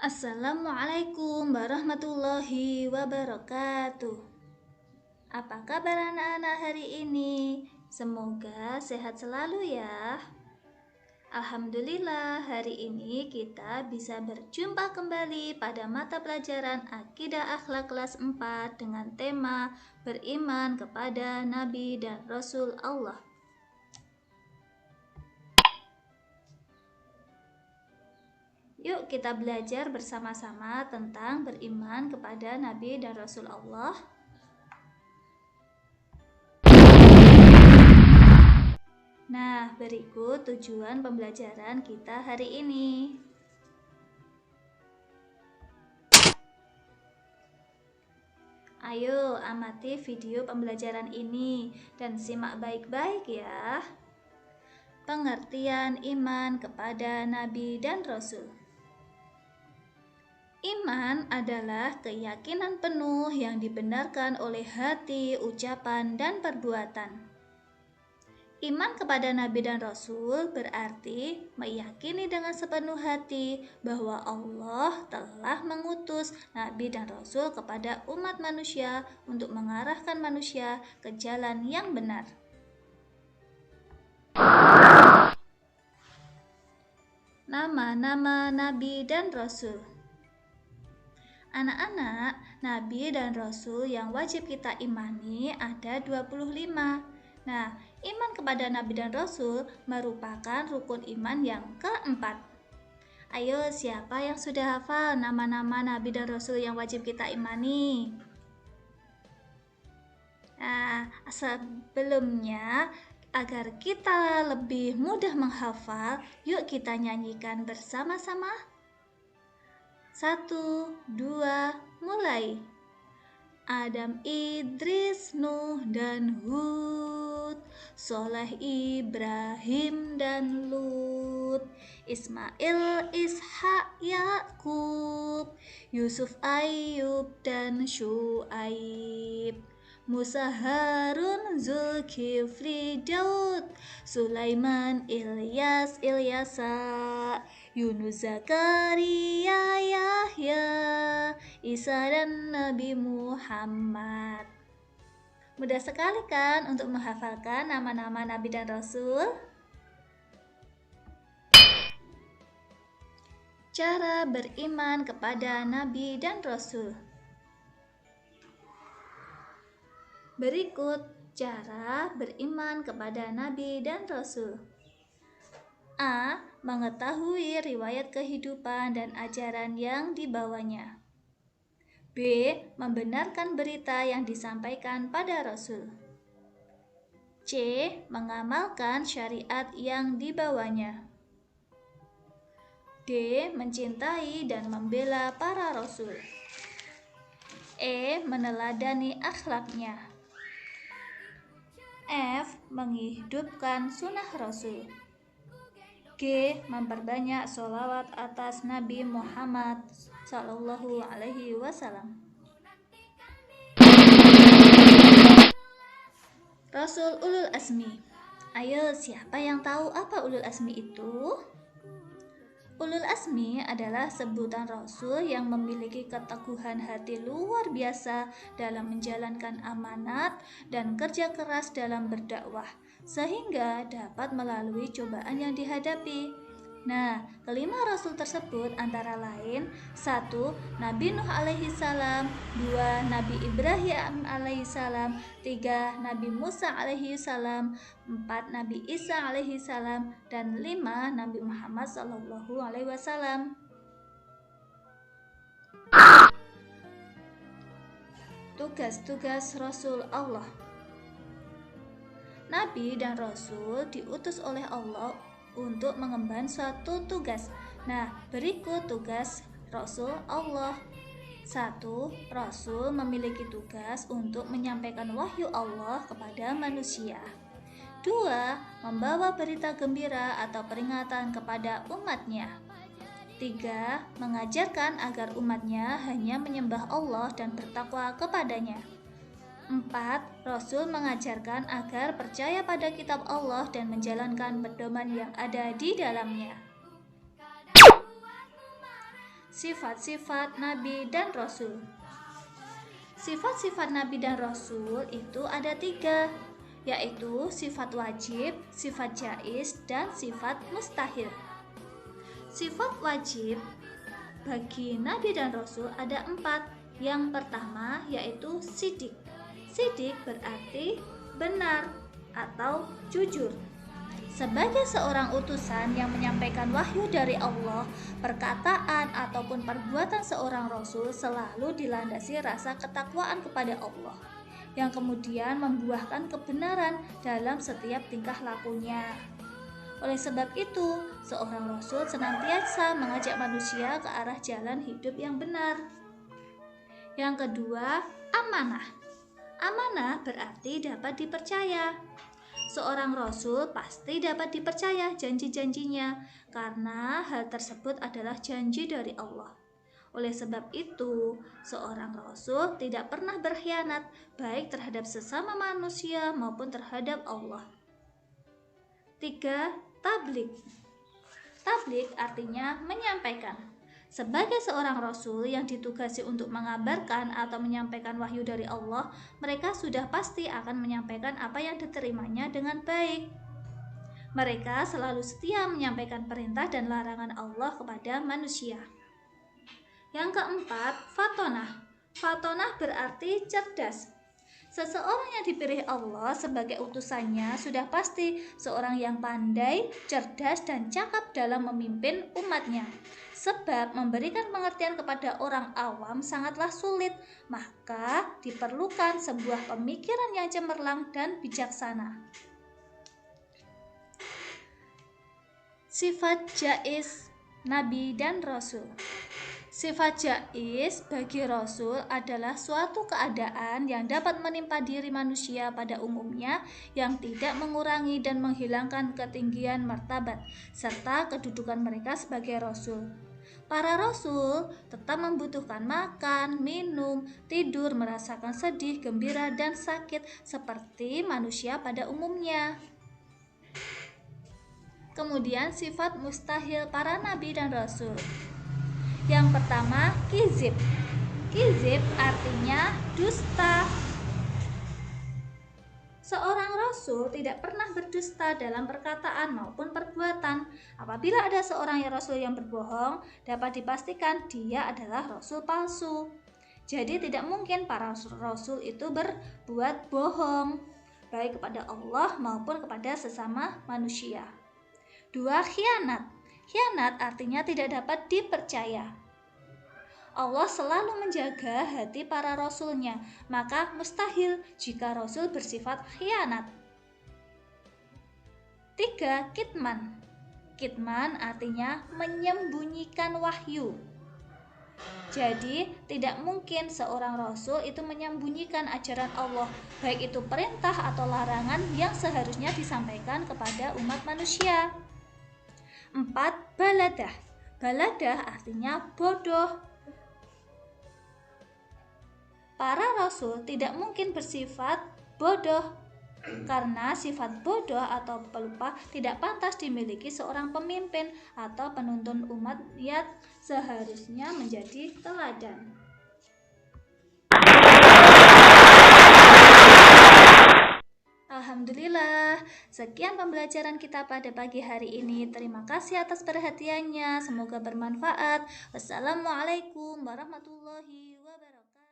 Assalamualaikum warahmatullahi wabarakatuh. Apa kabar anak-anak hari ini? Semoga sehat selalu ya. Alhamdulillah, hari ini kita bisa berjumpa kembali pada mata pelajaran Akidah Akhlak kelas 4 dengan tema beriman kepada Nabi dan Rasul Allah. Yuk kita belajar bersama-sama tentang beriman kepada Nabi dan Rasul Allah. Nah, berikut tujuan pembelajaran kita hari ini. Ayo amati video pembelajaran ini dan simak baik-baik ya. Pengertian iman kepada Nabi dan Rasul. Iman adalah keyakinan penuh yang dibenarkan oleh hati, ucapan, dan perbuatan. Iman kepada Nabi dan Rasul berarti meyakini dengan sepenuh hati bahwa Allah telah mengutus Nabi dan Rasul kepada umat manusia untuk mengarahkan manusia ke jalan yang benar. Nama-nama Nabi dan Rasul. Anak-anak, Nabi dan Rasul yang wajib kita imani ada 25. Nah, iman kepada Nabi dan Rasul merupakan rukun iman yang keempat. Ayo, siapa yang sudah hafal nama-nama Nabi dan Rasul yang wajib kita imani? Nah, sebelumnya, agar kita lebih mudah menghafal, yuk kita nyanyikan bersama-sama. 1, 2, mulai. Adam, Idris, Nuh, dan Hud, Soleh, Ibrahim, dan Lut, Ismail, Ishak, Yakub, Yusuf, Ayub, dan Syuaib, Musa, Harun, Zulkifli, Daud, Sulaiman, Ilyas, Ilyasa, Yunus, Zakaria, Yahya, Isa, dan Nabi Muhammad. Mudah sekali kan untuk menghafalkan nama-nama Nabi dan Rasul? Cara beriman kepada Nabi dan Rasul. Berikut cara beriman kepada Nabi dan Rasul. A. Mengetahui riwayat kehidupan dan ajaran yang dibawanya. B. Membenarkan berita yang disampaikan pada Rasul. C. Mengamalkan syariat yang dibawanya. D. Mencintai dan membela para Rasul. E. Meneladani akhlaknya. F. Menghidupkan sunnah Rasul. G. Memperbanyak sholawat atas Nabi Muhammad Sallallahu Alaihi Wasallam. Rasul Ulul Azmi. Ayo, siapa yang tahu apa Ulul Azmi itu? Ulul Azmi adalah sebutan Rasul yang memiliki keteguhan hati luar biasa dalam menjalankan amanat dan kerja keras dalam berdakwah, sehingga dapat melalui cobaan yang dihadapi. Nah, kelima Rasul tersebut antara lain 1. Nabi Nuh alaihi salam, 2. Nabi Ibrahim alaihi salam, 3. Nabi Musa alaihi salam, 4. Nabi Isa alaihi salam, dan 5. Nabi Muhammad sallallahu alaihi wasallam. Tugas-tugas Rasul Allah. Nabi dan Rasul diutus oleh Allah untuk mengemban suatu tugas. Nah, berikut tugas Rasul Allah. 1. Rasul memiliki tugas untuk menyampaikan wahyu Allah kepada manusia. 2. Membawa berita gembira atau peringatan kepada umatnya. 3. Mengajarkan agar umatnya hanya menyembah Allah dan bertakwa kepadanya. 4. Rasul mengajarkan agar percaya pada kitab Allah dan menjalankan pedoman yang ada di dalamnya. sifat-sifat Nabi dan Rasul. Sifat-sifat Nabi dan Rasul itu ada 3, yaitu sifat wajib, sifat jaiz, dan sifat mustahil. Sifat wajib bagi Nabi dan Rasul ada 4. Yang pertama yaitu sidik. Sidik berarti benar atau jujur. Sebagai seorang utusan yang menyampaikan wahyu dari Allah, perkataan ataupun perbuatan seorang rasul selalu dilandasi rasa ketakwaan kepada Allah, yang kemudian membuahkan kebenaran dalam setiap tingkah lakunya. Oleh sebab itu, seorang rasul senantiasa mengajak manusia ke arah jalan hidup yang benar. Yang kedua, amanah. Amanah berarti dapat dipercaya. Seorang rasul pasti dapat dipercaya janji-janjinya, karena hal tersebut adalah janji dari Allah. Oleh sebab itu, seorang rasul tidak pernah berkhianat, baik terhadap sesama manusia maupun terhadap Allah. 3. Tabligh. Tabligh artinya menyampaikan. Sebagai seorang rasul yang ditugasi untuk mengabarkan atau menyampaikan wahyu dari Allah, mereka sudah pasti akan menyampaikan apa yang diterimanya dengan baik. Mereka selalu setia menyampaikan perintah dan larangan Allah kepada manusia. Yang keempat, fatonah. Fatonah berarti cerdas. Seseorang yang dipilih Allah sebagai utusannya sudah pasti seorang yang pandai, cerdas, dan cakap dalam memimpin umatnya. Sebab memberikan pengertian kepada orang awam sangatlah sulit, maka diperlukan sebuah pemikiran yang cemerlang dan bijaksana. Sifat jaiz Nabi dan Rasul. Sifat jaiz bagi Rasul adalah suatu keadaan yang dapat menimpa diri manusia pada umumnya yang tidak mengurangi dan menghilangkan ketinggian martabat serta kedudukan mereka sebagai Rasul. Para Rasul tetap membutuhkan makan, minum, tidur, merasakan sedih, gembira, dan sakit seperti manusia pada umumnya. Kemudian sifat mustahil para Nabi dan Rasul. Yang pertama, kizib. Kizib artinya dusta. Seorang rasul tidak pernah berdusta dalam perkataan maupun perbuatan. Apabila ada seorang rasul yang berbohong, dapat dipastikan dia adalah rasul palsu. Jadi tidak mungkin para rasul itu berbuat bohong, baik kepada Allah maupun kepada sesama manusia. 2. Khianat. Khianat artinya tidak dapat dipercaya. Allah selalu menjaga hati para rasulnya, maka mustahil jika rasul bersifat khianat. 3. Kitman. Kitman artinya menyembunyikan wahyu. Jadi tidak mungkin seorang rasul itu menyembunyikan ajaran Allah, baik itu perintah atau larangan yang seharusnya disampaikan kepada umat manusia. 4. Baladah. Baladah artinya bodoh. Para rasul tidak mungkin bersifat bodoh, karena sifat bodoh atau pelupa tidak pantas dimiliki seorang pemimpin atau penuntun umat yang seharusnya menjadi teladan. Alhamdulillah, sekian pembelajaran kita pada pagi hari ini. Terima kasih atas perhatiannya, semoga bermanfaat. Wassalamualaikum warahmatullahi wabarakatuh.